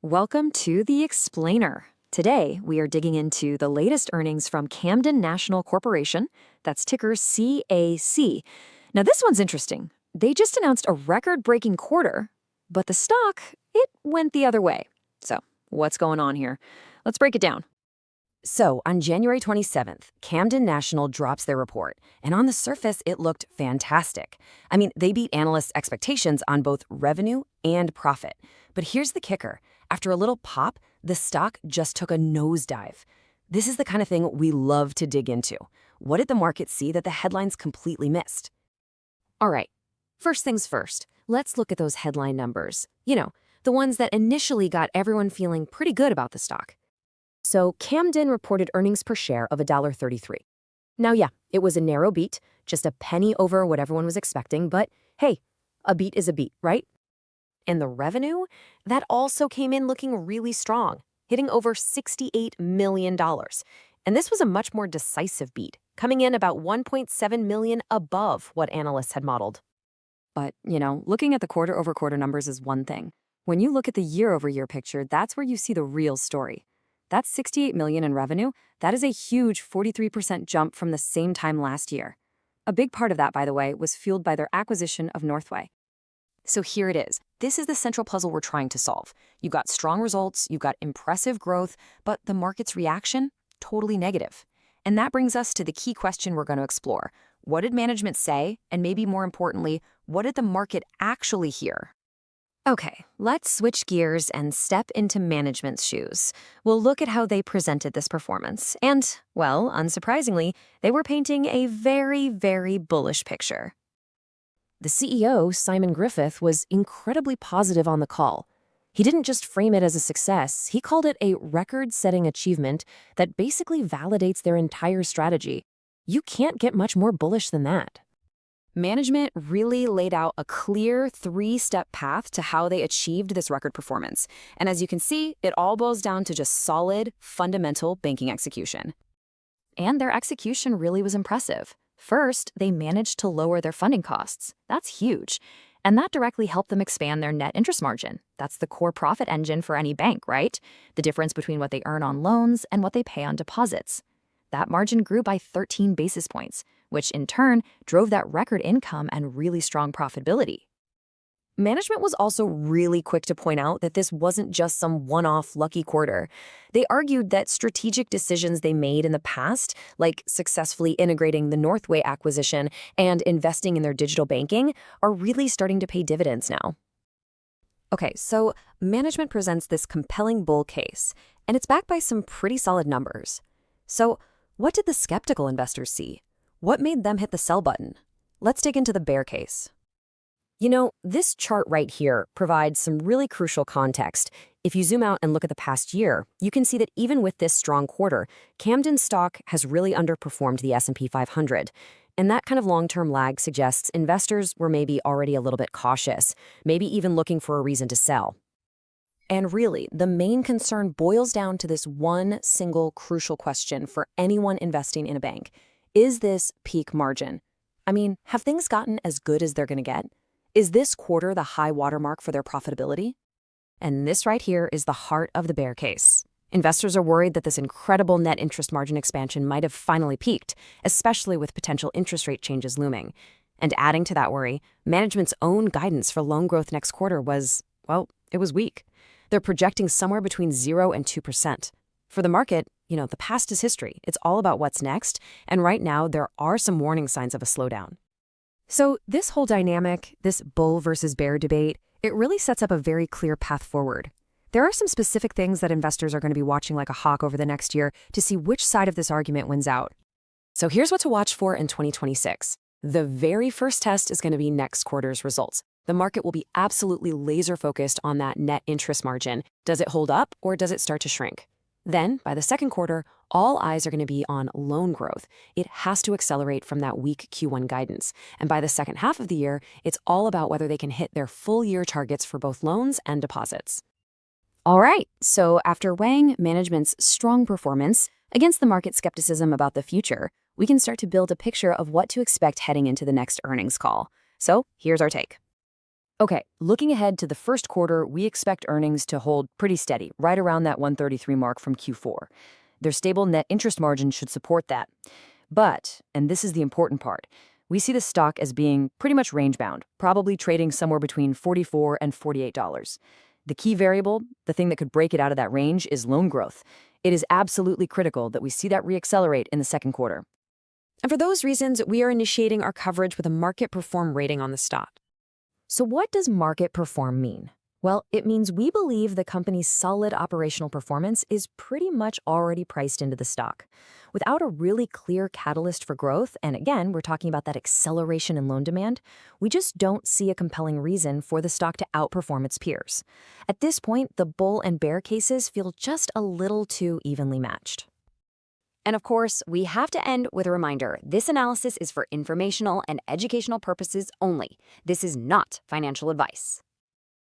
Welcome to The Explainer. Today, we are digging into the latest earnings from Camden National Corporation, that's ticker CAC. Now, this one's interesting. They just announced a record-breaking quarter, but the stock, it went the other way. So, what's going on here? Let's break it down. So, on January 27th, Camden National drops their report, and on the surface, it looked fantastic. I mean, they beat analysts' expectations on both revenue and profit. But here's the kicker. After a little pop, the stock just took a nosedive. This is the kind of thing we love to dig into. What did the market see that the headlines completely missed? All right, first things first, let's look at those headline numbers. The ones that initially got everyone feeling pretty good about the stock. So Camden reported earnings per share of $1.33. Now, yeah, it was a narrow beat, just a penny over what everyone was expecting, but hey, a beat is a beat, right? And the revenue, that also came in looking really strong, hitting over $68 million. And this was a much more decisive beat, coming in about $1.7 million above what analysts had modeled. But, looking at the quarter-over-quarter numbers is one thing. When you look at the year-over-year picture, that's where you see the real story. That's $68 million in revenue. That is a huge 43% jump from the same time last year. A big part of that, by the way, was fueled by their acquisition of Northway. So here it is. This is the central puzzle we're trying to solve. You've got strong results, you've got impressive growth, but the market's reaction, totally negative. And that brings us to the key question we're going to explore. What did management say? And maybe more importantly, what did the market actually hear? Okay, let's switch gears and step into management's shoes. We'll look at how they presented this performance. And, well, unsurprisingly, they were painting a very, very bullish picture. The CEO, Simon Griffith, was incredibly positive on the call. He didn't just frame it as a success, he called it a record-setting achievement that basically validates their entire strategy. You can't get much more bullish than that. Management really laid out a clear three-step path to how they achieved this record performance. And as you can see, it all boils down to just solid, fundamental banking execution. And their execution really was impressive. First, they managed to lower their funding costs. That's huge. And that directly helped them expand their net interest margin. That's the core profit engine for any bank, right? The difference between what they earn on loans and what they pay on deposits. That margin grew by 13 basis points, which in turn drove that record income and really strong profitability. Management was also really quick to point out that this wasn't just some one-off lucky quarter. They argued that strategic decisions they made in the past, like successfully integrating the Northway acquisition and investing in their digital banking, are really starting to pay dividends now. Okay, so management presents this compelling bull case, and it's backed by some pretty solid numbers. So what did the skeptical investors see? What made them hit the sell button? Let's dig into the bear case. This chart right here provides some really crucial context. If you zoom out and look at the past year, you can see that even with this strong quarter, Camden's stock has really underperformed the S&P 500. And that kind of long-term lag suggests investors were maybe already a little bit cautious, maybe even looking for a reason to sell. And really, the main concern boils down to this one single crucial question for anyone investing in a bank. Is this peak margin? I mean, have things gotten as good as they're going to get? Is this quarter the high watermark for their profitability? And this right here is the heart of the bear case. Investors are worried that this incredible net interest margin expansion might have finally peaked, especially with potential interest rate changes looming. And adding to that worry, management's own guidance for loan growth next quarter was, well, it was weak. They're projecting somewhere between 0 and 2%. For the market, the past is history. It's all about what's next, and right now there are some warning signs of a slowdown. So this whole dynamic, this bull versus bear debate, it really sets up a very clear path forward. There are some specific things that investors are going to be watching like a hawk over the next year to see which side of this argument wins out. So here's what to watch for in 2026. The very first test is going to be next quarter's results. The market will be absolutely laser-focused on that net interest margin. Does it hold up or does it start to shrink? Then, by the second quarter, all eyes are going to be on loan growth. It has to accelerate from that weak Q1 guidance. And by the second half of the year, it's all about whether they can hit their full-year targets for both loans and deposits. All right, so after weighing management's strong performance against the market skepticism about the future, we can start to build a picture of what to expect heading into the next earnings call. So here's our take. Okay, looking ahead to the first quarter, we expect earnings to hold pretty steady, right around that 133 mark from Q4. Their stable net interest margin should support that. But, and this is the important part, we see the stock as being pretty much range-bound, probably trading somewhere between $44 and $48. The key variable, the thing that could break it out of that range, is loan growth. It is absolutely critical that we see that reaccelerate in the second quarter. And for those reasons, we are initiating our coverage with a market perform rating on the stock. So what does market perform mean? Well, it means we believe the company's solid operational performance is pretty much already priced into the stock. Without a really clear catalyst for growth, and again, we're talking about that acceleration in loan demand, we just don't see a compelling reason for the stock to outperform its peers. At this point, the bull and bear cases feel just a little too evenly matched. And of course, we have to end with a reminder, this analysis is for informational and educational purposes only. This is not financial advice.